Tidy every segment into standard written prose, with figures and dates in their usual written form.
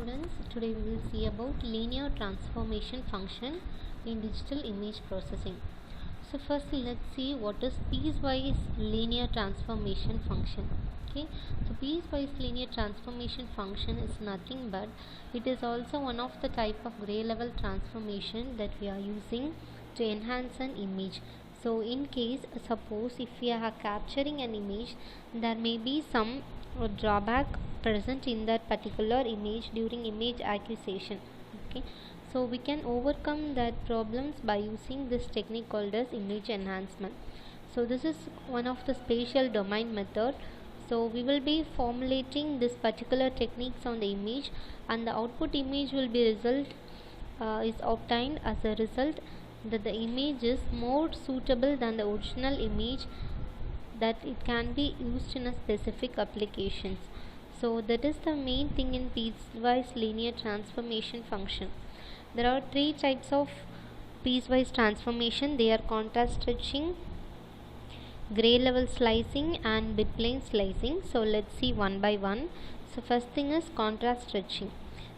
students, today we will see about linear transformation function in digital image processing. So firstly, let's see what is piecewise linear transformation function. Okay, so piecewise linear transformation function is nothing but it is also one of the type of gray level transformation that we are using to enhance an image. So in case, suppose if we are capturing an image, there may be some drawback present in that particular image during image acquisition. Okay, so we can overcome that problems by using this technique called as image enhancement. So this is one of the spatial domain method. So we will be formulating this particular techniques on the image, and the output image will be is obtained as a result that the image is more suitable than the original image, that it can be used in a specific applications. So that is the main thing in piecewise linear transformation function. There are three types of piecewise transformation. They are contrast stretching, gray level slicing, and bitplane slicing. So let's see one by one. So first thing is contrast stretching.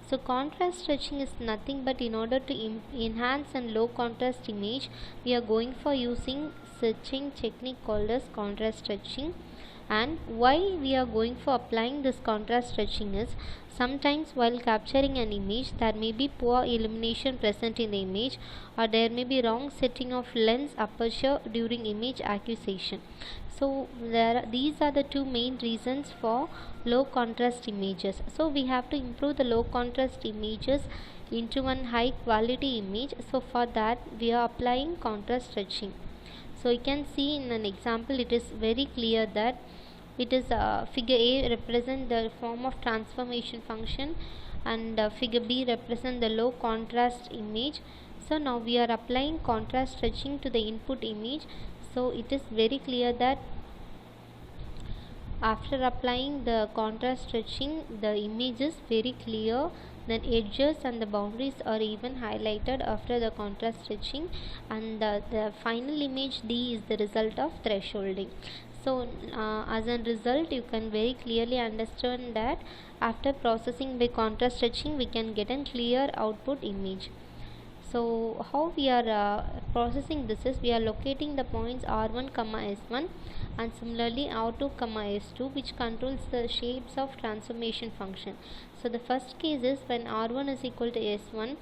So contrast stretching is nothing but in order to enhance and low contrast image, we are going for using stretching technique called as contrast stretching. And why we are going for applying this contrast stretching is, sometimes while capturing an image there may be poor illumination present in the image, or there may be wrong setting of lens aperture during image acquisition. So these are the two main reasons for low contrast images. So we have to improve the low contrast images into one high quality image. So for that we are applying contrast stretching. So you can see in an example, it is very clear that it is figure A represent the form of transformation function, and figure B represent the low contrast image. So now we are applying contrast stretching to the input image. So it is very clear that after applying the contrast stretching, the image is very clear. Then edges and the boundaries are even highlighted after the contrast stretching, and the final image D is the result of thresholding. So as a result, you can very clearly understand that after processing by contrast stretching, we can get a clear output image. So how we are processing this is, we are locating the points R1, S1, and similarly R2, S2, which controls the shapes of transformation function. So the first case is when R1 is equal to S1,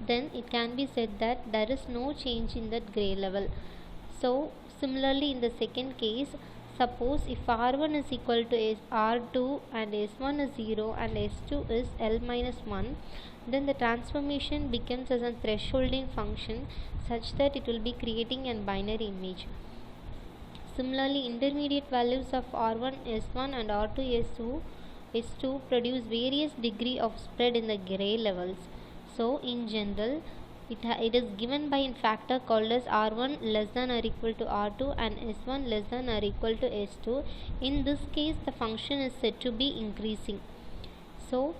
then it can be said that there is no change in that gray level. So similarly in the second case, suppose if R1 is equal to R2 and S1 is 0 and S2 is L minus 1, then the transformation becomes as a thresholding function such that it will be creating a binary image. Similarly, intermediate values of R1, S1 and R2, S2 produce various degree of spread in the gray levels. So in general, it is given by a factor called as R1 less than or equal to R2 and S1 less than or equal to S2. In this case, the function is said to be increasing. So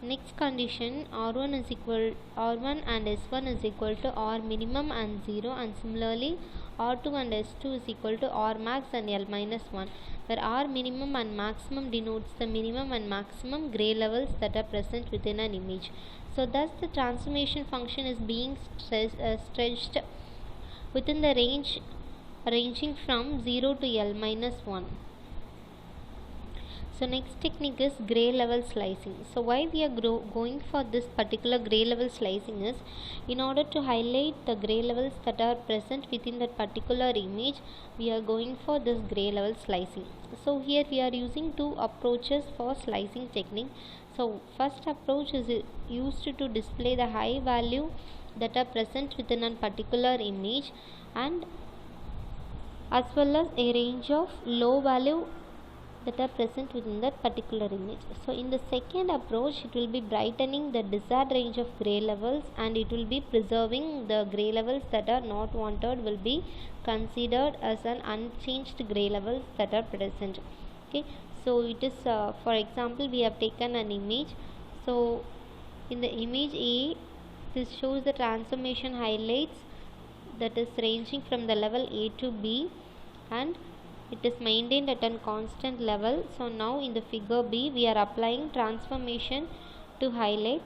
next condition, R1 and S1 is equal to R minimum and 0, and similarly R2 and S2 is equal to R max and L minus 1, where R minimum and maximum denotes the minimum and maximum gray levels that are present within an image. So thus the transformation function is being stretched within the range ranging from 0 to L minus 1. So next technique is gray level slicing. So why we are going for this particular gray level slicing is, in order to highlight the gray levels that are present within that particular image, we are going for this gray level slicing. So here we are using two approaches for slicing technique. So first approach is used to display the high value that are present within a particular image, and as well as a range of low value that are present within that particular image. So in the second approach, it will be brightening the desired range of gray levels, and it will be preserving the gray levels that are not wanted will be considered as an unchanged gray levels that are present. Okay, so it is for example, we have taken an image. So in the image A, this shows the transformation highlights that is ranging from the level A to B, and it is maintained at a constant level. So now in the figure B we are applying transformation to highlight,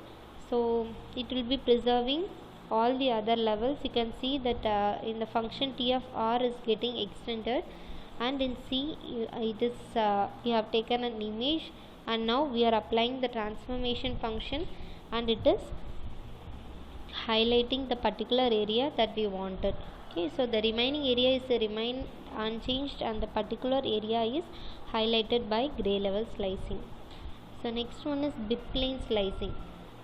so it will be preserving all the other levels. You can see that in the function t of r is getting extended, and in C it is you have taken an image, and now we are applying the transformation function, and it is highlighting the particular area that we wanted. Okay, so the remaining area is remain unchanged, and the particular area is highlighted by gray level slicing. So next one is bit plane slicing.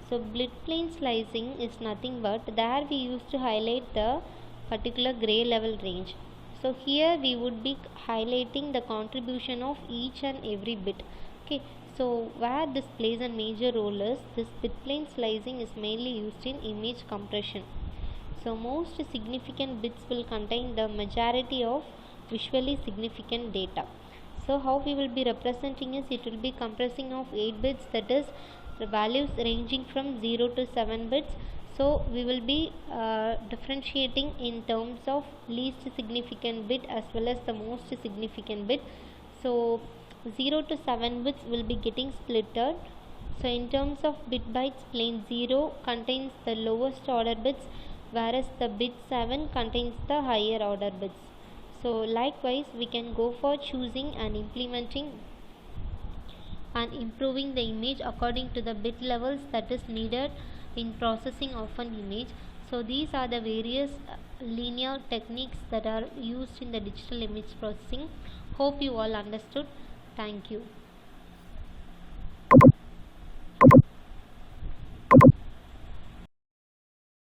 So bit plane slicing is nothing but there we used to highlight the particular gray level range. So here we would be highlighting the contribution of each and every bit. Okay, so where this plays a major role is this bit plane slicing is mainly used in image compression. So most significant bits will contain the majority of visually significant data. So how we will be representing is, it will be compressing of 8 bits, that is the values ranging from 0 to 7 bits. So we will be differentiating in terms of least significant bit as well as the most significant bit. So 0 to 7 bits will be getting splitted. So in terms of bit bytes, plane 0 contains the lowest order bits, whereas the bit 7 contains the higher order bits. So likewise we can go for choosing and implementing and improving the image according to the bit levels that is needed in processing of an image. So these are the various linear techniques that are used in the digital image processing. Hope you all understood. Thank you.